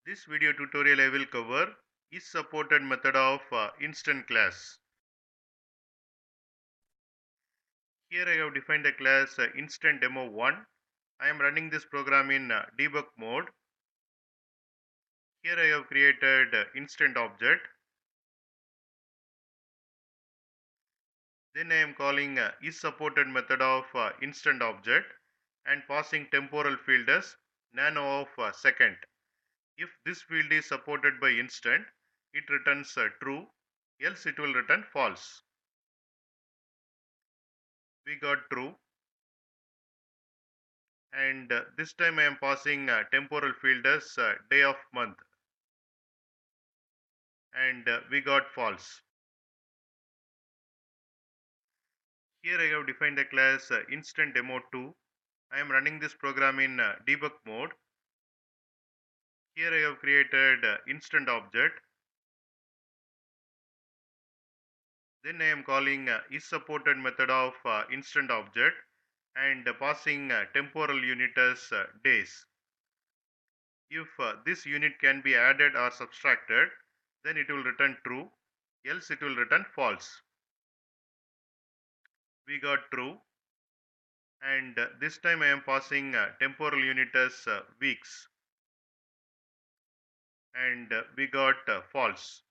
This video tutorial I will cover isSupported method of instant class. Here I have defined a class instant demo 1. I am running this program in debug mode. Here I have created instant object. Then I am calling isSupported method of instant object and passing temporal field as nano of second. If this field is supported by instant, it returns true, else it will return false. We got true, and this time I am passing temporal field as day of month, and we got false. Here I have defined a class instant demo 2. I am running this program in debug mode. Here I have created instant object. Then I am calling isSupported method of instant object and passing temporal unit as days. If this unit can be added or subtracted, then it will return true, else it will return false. We got true, and this time I am passing temporal unit as weeks, and we got false.